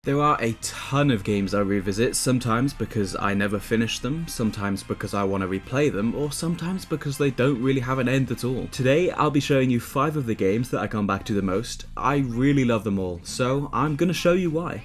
There are a ton of games I revisit, sometimes because I never finish them, sometimes because I want to replay them, or sometimes because they don't really have an end at all. Today, I'll be showing you 5 of the games that I come back to the most. I really love them all, so I'm gonna show you why.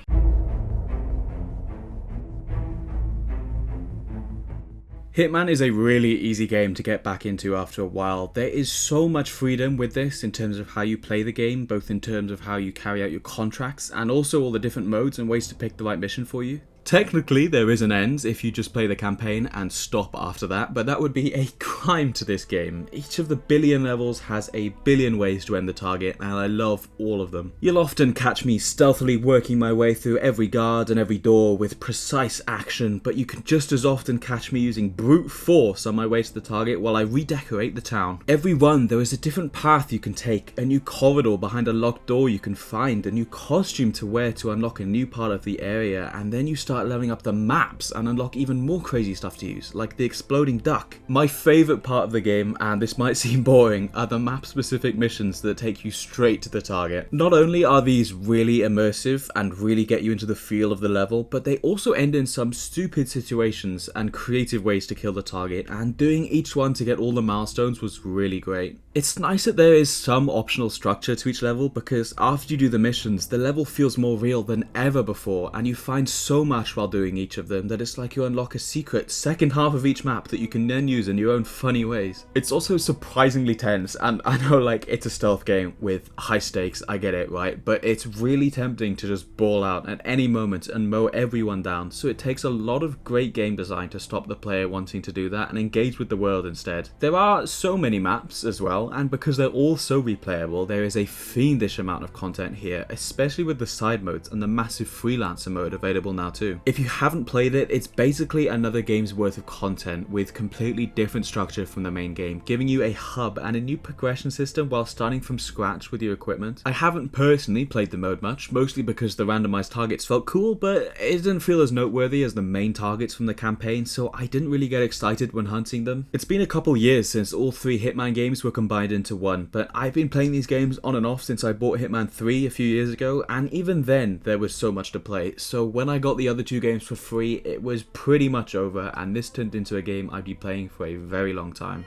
Hitman is a really easy game to get back into after a while. There is so much freedom with this in terms of how you play the game, both in terms of how you carry out your contracts and also all the different modes and ways to pick the right mission for you. Technically, there is an end if you just play the campaign and stop after that, but that would be a crime to this game. Each of the billion levels has a billion ways to end the target, and I love all of them. You'll often catch me stealthily working my way through every guard and every door with precise action, but you can just as often catch me using brute force on my way to the target while I redecorate the town. Every run, there is a different path you can take, a new corridor behind a locked door you can find, a new costume to wear to unlock a new part of the area, and then you start leveling up the maps and unlock even more crazy stuff to use, like the exploding duck. My favourite part of the game, and this might seem boring, are the map specific missions that take you straight to the target. Not only are these really immersive and really get you into the feel of the level, but they also end in some stupid situations and creative ways to kill the target, and doing each one to get all the milestones was really great. It's nice that there is some optional structure to each level, because after you do the missions, the level feels more real than ever before, and you find so much while doing each of them that it's like you unlock a secret second half of each map that you can then use in your own funny ways. It's also surprisingly tense, and I know like it's a stealth game with high stakes, I get it, right? But it's really tempting to just ball out at any moment and mow everyone down, so it takes a lot of great game design to stop the player wanting to do that and engage with the world instead. There are so many maps as well, and because they're all so replayable, there is a fiendish amount of content here, especially with the side modes and the massive freelancer mode available now too. If you haven't played it, it's basically another game's worth of content with completely different structure from the main game, giving you a hub and a new progression system while starting from scratch with your equipment. I haven't personally played the mode much, mostly because the randomized targets felt cool, but it didn't feel as noteworthy as the main targets from the campaign, so I didn't really get excited when hunting them. It's been a couple years since all 3 Hitman games were combined into one, but I've been playing these games on and off since I bought Hitman 3 a few years ago, and even then there was so much to play, so when I got the other 2 games for free, it was pretty much over, and this turned into a game I'd be playing for a very long time.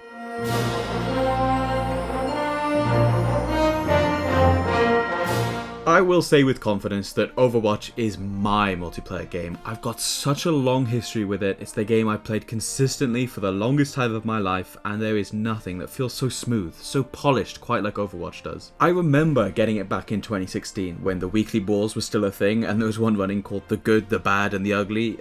I will say with confidence that Overwatch is my multiplayer game. I've got such a long history with it. It's the game I've played consistently for the longest time of my life, and there is nothing that feels so smooth, so polished, quite like Overwatch does. I remember getting it back in 2016 when the weekly balls were still a thing, and there was one running called The Good, The Bad, and The Ugly.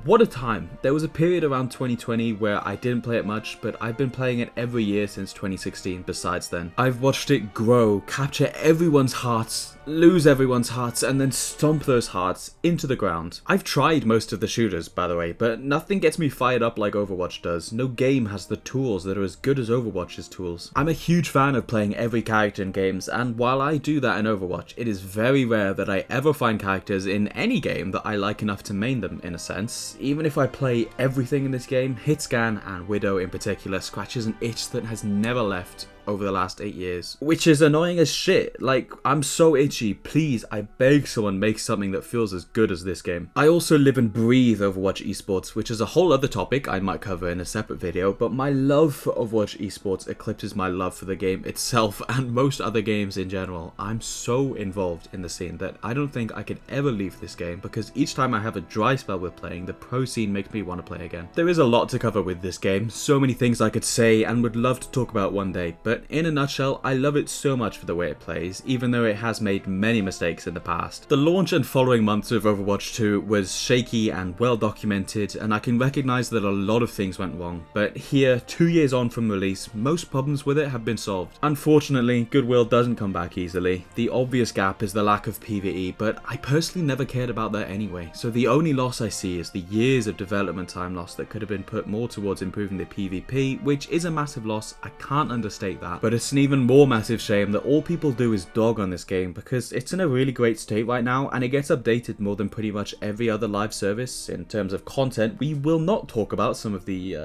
What a time. There was a period around 2020 where I didn't play it much, but I've been playing it every year since 2016 besides then. I've watched it grow, capture everyone's hearts, lose everyone's hearts, and then stomp those hearts into the ground. I've tried most of the shooters, by the way, but nothing gets me fired up like Overwatch does. No game has the tools that are as good as Overwatch's tools. I'm a huge fan of playing every character in games, and while I do that in Overwatch, it is very rare that I ever find characters in any game that I like enough to main them, in a sense. Even if I play everything in this game, Hitscan and Widow in particular scratches an itch that has never left over the last 8 years, which is annoying as shit. Like, I'm so itchy. Please, I beg someone make something that feels as good as this game. I also live and breathe Overwatch esports, which is a whole other topic I might cover in a separate video, but my love for Overwatch esports eclipses my love for the game itself and most other games in general. I'm so involved in the scene that I don't think I could ever leave this game, because each time I have a dry spell with playing, the pro scene makes me want to play again. There is a lot to cover with this game, so many things I could say and would love to talk about one day, but in a nutshell, I love it so much for the way it plays, even though it has made many mistakes in the past. The launch and following months of Overwatch 2 was shaky and well documented, and I can recognise that a lot of things went wrong, but here, 2 years on from release, most problems with it have been solved. Unfortunately, goodwill doesn't come back easily. The obvious gap is the lack of PvE, but I personally never cared about that anyway, so the only loss I see is the years of development time lost that could have been put more towards improving the PvP, which is a massive loss. I can't understate that. that. But it's an even more massive shame that all people do is dog on this game, because it's in a really great state right now and it gets updated more than pretty much every other live service. In terms of content, we will not talk about some of the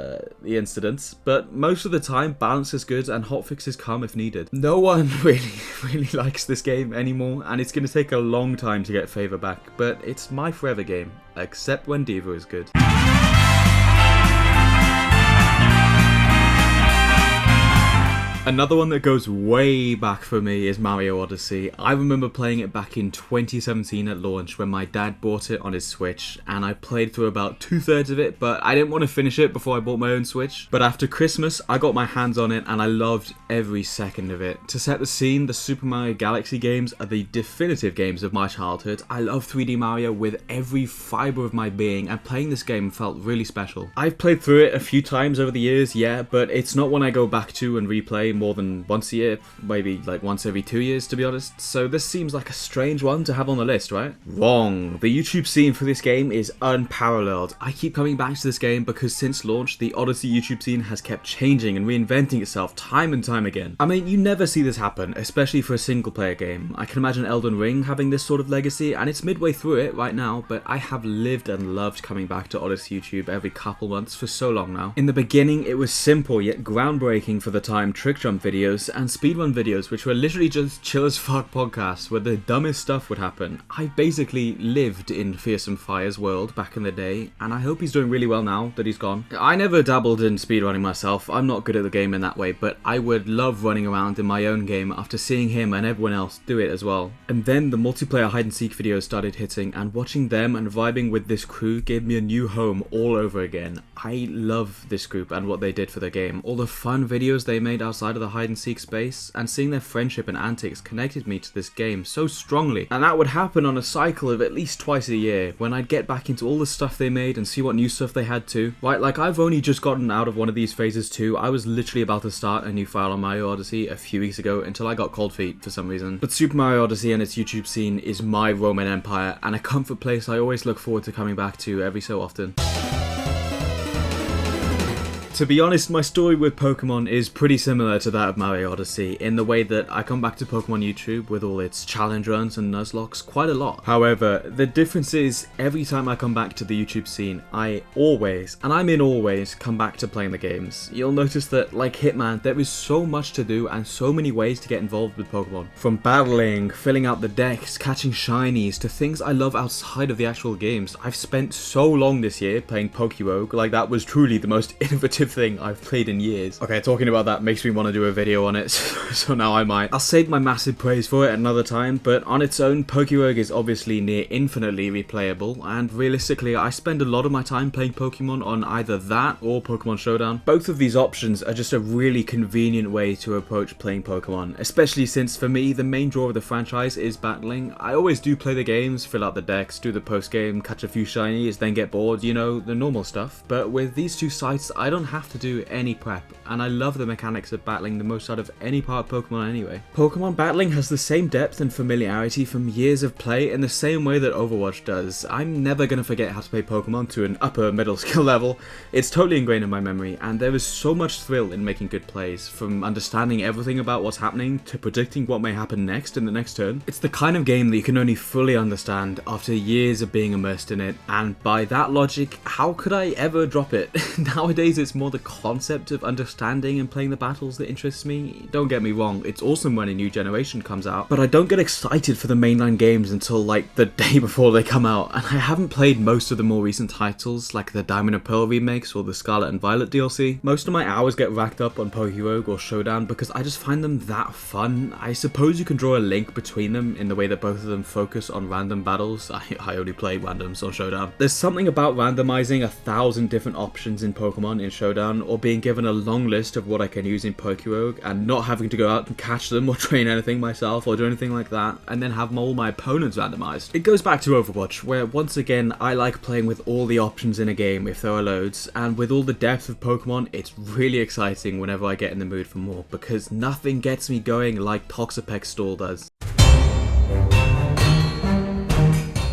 incidents, but most of the time balance is good and hotfixes come if needed. No one really likes this game anymore, and it's going to take a long time to get favor back, but it's my forever game, except when Diva is good. Another one that goes way back for me is Mario Odyssey. I remember playing it back in 2017 at launch when my dad bought it on his Switch, and I played through about 2/3 of it, but I didn't want to finish it before I bought my own Switch. But after Christmas, I got my hands on it and I loved every second of it. To set the scene, the Super Mario Galaxy games are the definitive games of my childhood. I love 3D Mario with every fiber of my being, and playing this game felt really special. I've played through it a few times over the years, yeah, but it's not one I go back to and replay more than once a year, maybe like once every 2 years, to be honest. So this seems like a strange one to have on the list, right? Wrong. The YouTube scene for this game is unparalleled. I keep coming back to this game because since launch, the Odyssey YouTube scene has kept changing and reinventing itself time and time again. I mean, you never see this happen, especially for a single player game. I can imagine Elden Ring having this sort of legacy, and it's midway through it right now, but I have lived and loved coming back to Odyssey YouTube every couple months for so long now. In the beginning, it was simple yet groundbreaking for the time trick jump videos and speedrun videos, which were literally just chill as fuck podcasts where the dumbest stuff would happen. I basically lived in Fearsome Fire's world back in the day, and I hope he's doing really well now that he's gone. I never dabbled in speedrunning myself, I'm not good at the game in that way, but I would love running around in my own game after seeing him and everyone else do it as well. And then the multiplayer hide and seek videos started hitting, and watching them and vibing with this crew gave me a new home all over again. I love this group and what they did for the game. All the fun videos they made outside of the hide and seek space, and seeing their friendship and antics connected me to this game so strongly. And that would happen on a cycle of at least twice a year, when I'd get back into all the stuff they made and see what new stuff they had too. Right, like I've only just gotten out of one of these phases too. I was literally about to start a new file on Mario Odyssey a few weeks ago until I got cold feet for some reason. But Super Mario Odyssey and its YouTube scene is my Roman Empire, and a comfort place I always look forward to coming back to every so often. To be honest, my story with Pokemon is pretty similar to that of Mario Odyssey, in the way that I come back to Pokemon YouTube with all its challenge runs and Nuzlocks quite a lot. However, the difference is every time I come back to the YouTube scene, I always, and I mean always, come back to playing the games. You'll notice that, like Hitman, there is so much to do and so many ways to get involved with Pokemon. From battling, filling out the decks, catching shinies, to things I love outside of the actual games. I've spent so long this year playing Pokerogue, like that was truly the most innovative thing I've played in years. Okay, talking about that makes me want to do a video on it, so now I might. I'll save my massive praise for it another time, but on its own, Pokerogue is obviously near infinitely replayable, and realistically, I spend a lot of my time playing Pokemon on either that or Pokemon Showdown. Both of these options are just a really convenient way to approach playing Pokemon, especially since for me, the main draw of the franchise is battling. I always do play the games, fill out the decks, do the post-game, catch a few shinies, then get bored, you know, the normal stuff. But with these two sites, I don't have to do any prep, and I love the mechanics of battling the most out of any part of Pokemon anyway. Pokemon battling has the same depth and familiarity from years of play in the same way that Overwatch does. I'm never gonna forget how to play Pokemon to an upper middle skill level. It's totally ingrained in my memory, and there is so much thrill in making good plays, from understanding everything about what's happening to predicting what may happen next in the next turn. It's the kind of game that you can only fully understand after years of being immersed in it, and by that logic, how could I ever drop it? Nowadays it's more the concept of understanding and playing the battles that interests me. Don't get me wrong, it's awesome when a new generation comes out, but I don't get excited for the mainline games until like the day before they come out, and I haven't played most of the more recent titles like the Diamond and Pearl remakes or the Scarlet and Violet DLC. Most of my hours get racked up on Pokerogue or Showdown because I just find them that fun. I suppose you can draw a link between them in the way that both of them focus on random battles. I only play randoms on Showdown. There's something about randomizing 1,000 different options in Pokemon in Showdown, or being given a long list of what I can use in Pokerogue and not having to go out and catch them or train anything myself or do anything like that, and then have all my opponents randomized. It goes back to Overwatch, where once again I like playing with all the options in a game if there are loads, and with all the depth of Pokemon, it's really exciting whenever I get in the mood for more, because nothing gets me going like Toxapex Stall does.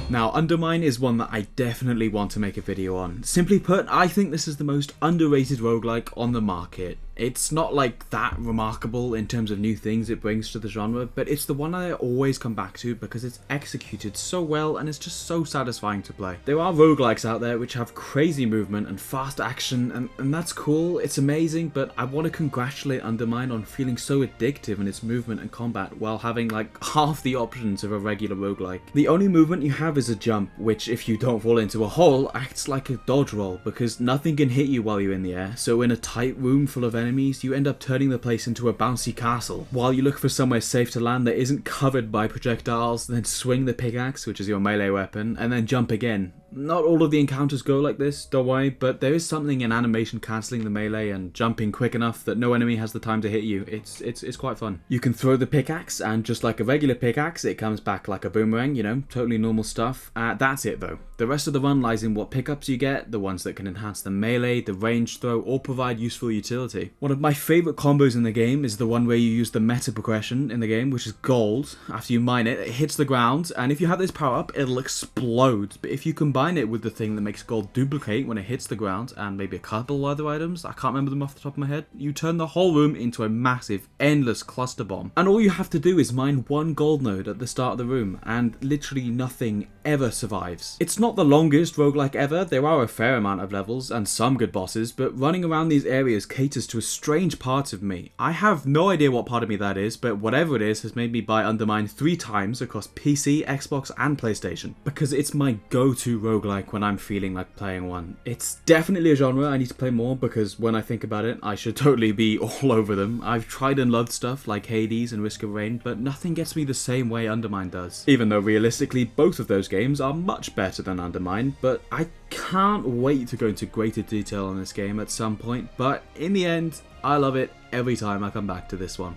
Now, Undermine is one that I definitely want to make a video on. Simply put, I think this is the most underrated roguelike on the market. It's not like that remarkable in terms of new things it brings to the genre, but it's the one I always come back to because it's executed so well and it's just so satisfying to play. There are roguelikes out there which have crazy movement and fast action, and that's cool, it's amazing, but I want to congratulate Undermine on feeling so addictive in its movement and combat while having like half the options of a regular roguelike. The only movement you have is a jump, which if you don't fall into a hole, acts like a dodge roll because nothing can hit you while you're in the air, so in a tight room full of enemies, you end up turning the place into a bouncy castle. While you look for somewhere safe to land that isn't covered by projectiles, then swing the pickaxe, which is your melee weapon, and then jump again. Not all of the encounters go like this, don't worry, but there is something in animation cancelling the melee and jumping quick enough that no enemy has the time to hit you. It's quite fun. You can throw the pickaxe, and just like a regular pickaxe, it comes back like a boomerang, you know, totally normal stuff. That's it though. The rest of the run lies in what pickups you get, the ones that can enhance the melee, the range throw, or provide useful utility. One of my favourite combos in the game is the one where you use the meta progression in the game, which is gold. After you mine it, it hits the ground, and if you have this power up, it'll explode. But if you combine it with the thing that makes gold duplicate when it hits the ground, and maybe a couple other items, I can't remember them off the top of my head, you turn the whole room into a massive, endless cluster bomb. And all you have to do is mine one gold node at the start of the room, and literally nothing ever survives. It's not the longest roguelike ever, there are a fair amount of levels and some good bosses, but running around these areas caters to a strange part of me. I have no idea what part of me that is, but whatever it is has made me buy Undermine 3 times across PC, Xbox and PlayStation, because it's my go-to roguelike when I'm feeling like playing one. It's definitely a genre I need to play more because when I think about it, I should totally be all over them. I've tried and loved stuff like Hades and Risk of Rain, but nothing gets me the same way Undermine does. Even though realistically both of those games are much better than Undermine, but I can't wait to go into greater detail on this game at some point, but in the end, I love it every time I come back to this one.